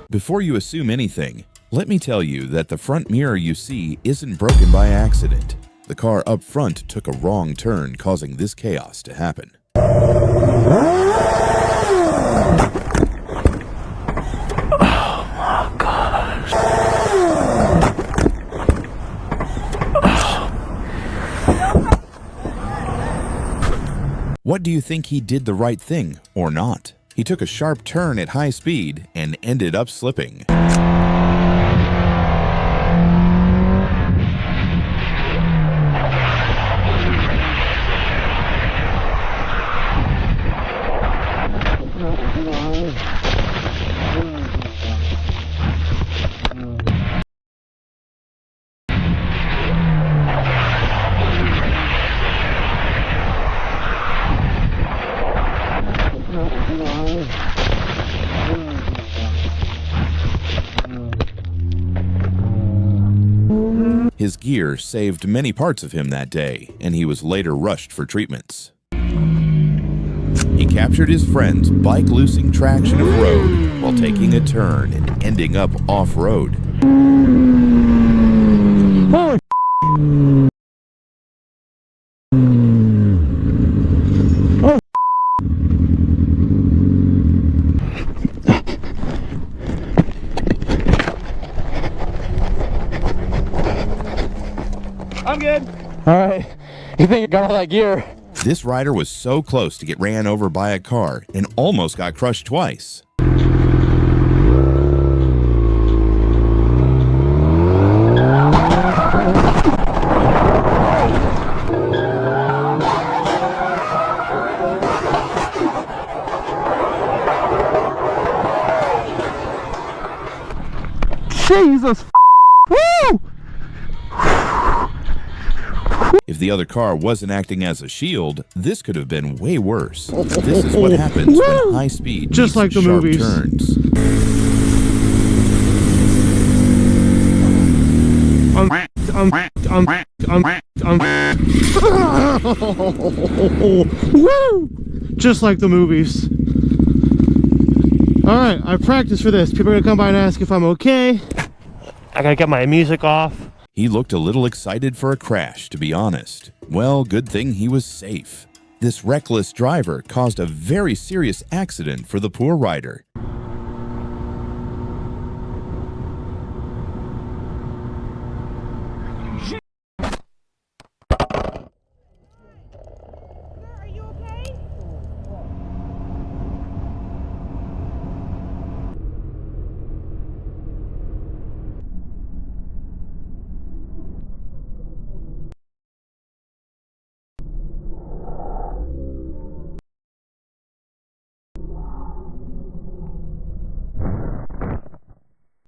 Before you assume anything, let me tell you that the front mirror you see isn't broken by accident. The car up front took a wrong turn, causing this chaos to happen. What do you think he did the right thing or not? He took a sharp turn at high speed and ended up slipping. His gear saved many parts of him that day, and he was later rushed for treatments. He captured his friend's bike losing traction of road while taking a turn and ending up off-road. I'm good. All right. You think you got all that gear? This rider was so close to get ran over by a car and almost got crushed twice. Jesus. Woo! If the other car wasn't acting as a shield, this could have been way worse. This is what happens when high speed just like the sharp movies. Turns. Woo! Just like the movies. All right, I practiced for this. People are gonna come by and ask if I'm okay. I gotta get my music off. He looked a little excited for a crash, to be honest. Well, good thing he was safe. This reckless driver caused a very serious accident for the poor rider. Are you okay?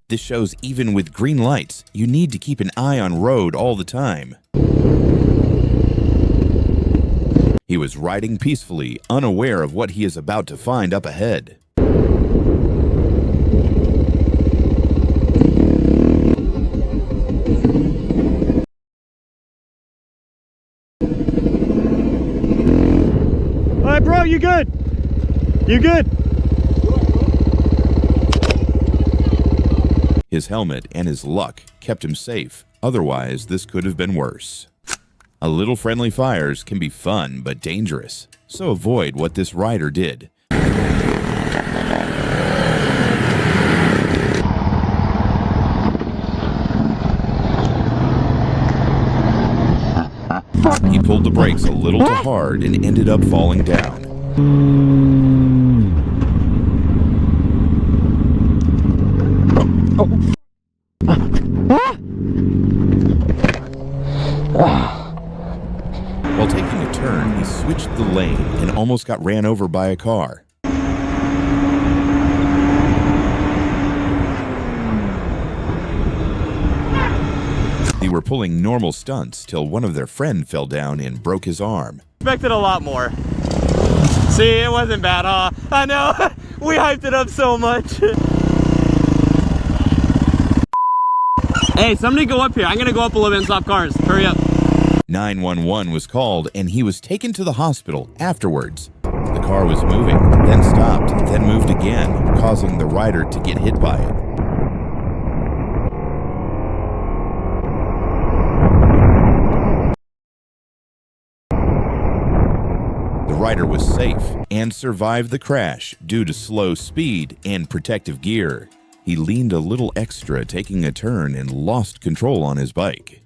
This shows even with green lights, you need to keep an eye on road all the time. He was riding peacefully, unaware of what he is about to find up ahead. All right, bro, you good? You good? His helmet and his luck kept him safe. Otherwise, this could have been worse. A little friendly fires can be fun but dangerous, so avoid what this rider did. He pulled the brakes a little too hard and ended up falling down. While taking a turn, he switched the lane and almost got ran over by a car. They were pulling normal stunts till one of their friend fell down and broke his arm. Expected a lot more. See, it wasn't bad, huh? I know. We hyped it up so much. Hey, somebody go up here. I'm gonna go up a little bit and stop cars. Hurry up. 911 was called and he was taken to the hospital afterwards. The car was moving, then stopped, then moved again, causing the rider to get hit by it. The rider was safe and survived the crash due to slow speed and protective gear. He leaned a little extra, taking a turn, and lost control on his bike.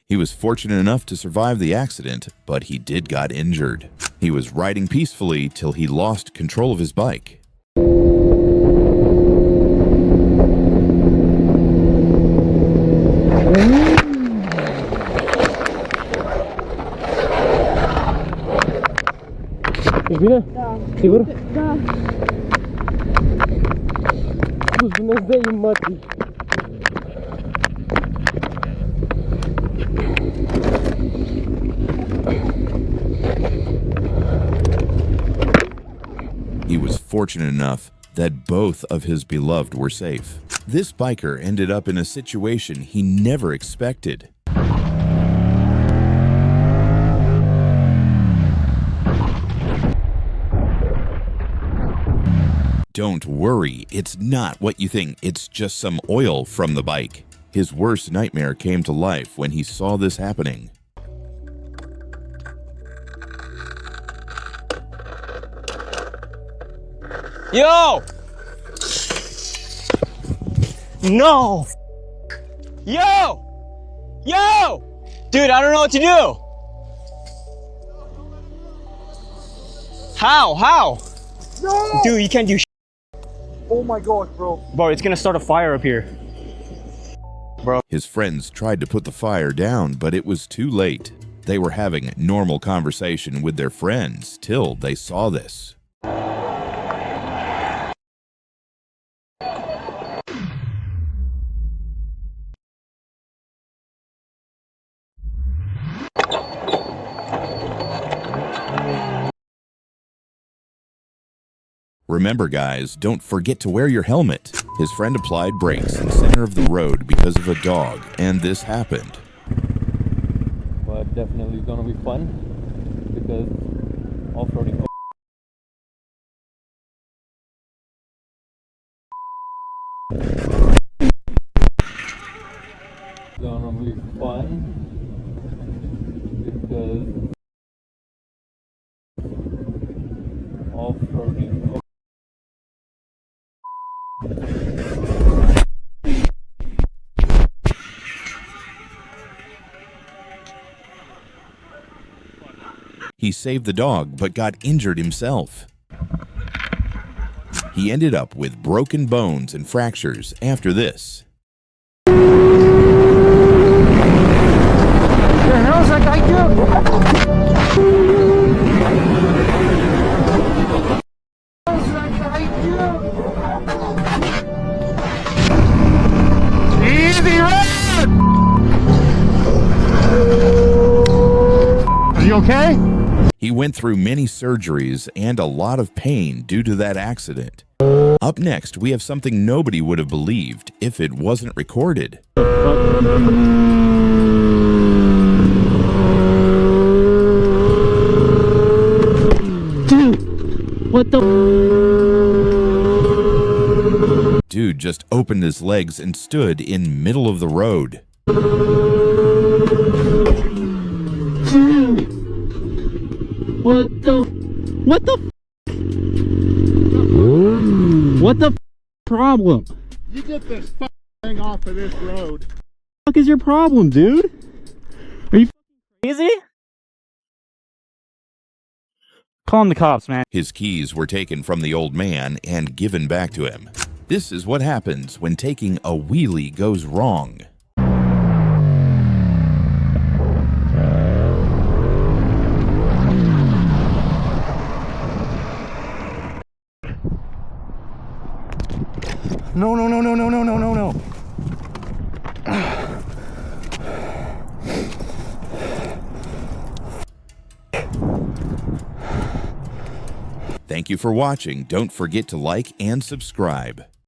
He was fortunate enough to survive the accident, but he did got injured. He was riding peacefully till he lost control of his bike. Альбина? Сигурно? Да. Слушай, нас дай им мать. He was fortunate enough that both of his beloved were safe. This biker ended up in a situation he never expected. Don't worry, it's not what you think. It's just some oil from the bike. His worst nightmare came to life when he saw this happening. Yo! No! Yo! Yo! Dude, I don't know what to do! How? No! Dude, you can't do Oh my god, bro. Bro, it's gonna start a fire up here. His friends tried to put the fire down, but it was too late. They were having normal conversation with their friends till they saw this. Remember guys, don't forget to wear your helmet. His friend applied brakes in the center of the road because of a dog, and this happened. But definitely gonna be fun because off-roading. Gonna be fun because off-roading. He saved the dog, but got injured himself. He ended up with broken bones and fractures after this. The hell's that guy doing? Easy run! Are you okay? He went through many surgeries and a lot of pain due to that accident. Up next, we have something nobody would have believed if it wasn't recorded. Dude, what the? Dude just opened his legs and stood in middle of the road. Dude, what the? What the? What the problem? You get this thing off of this road. What the fuck is your problem, dude? Are you Easy? Calling the cops, man. His keys were taken from the old man and given back to him. This is what happens when taking a wheelie goes wrong. No, no, no, no, no, no, no, no, no. Thank you for watching. Don't forget to like and subscribe.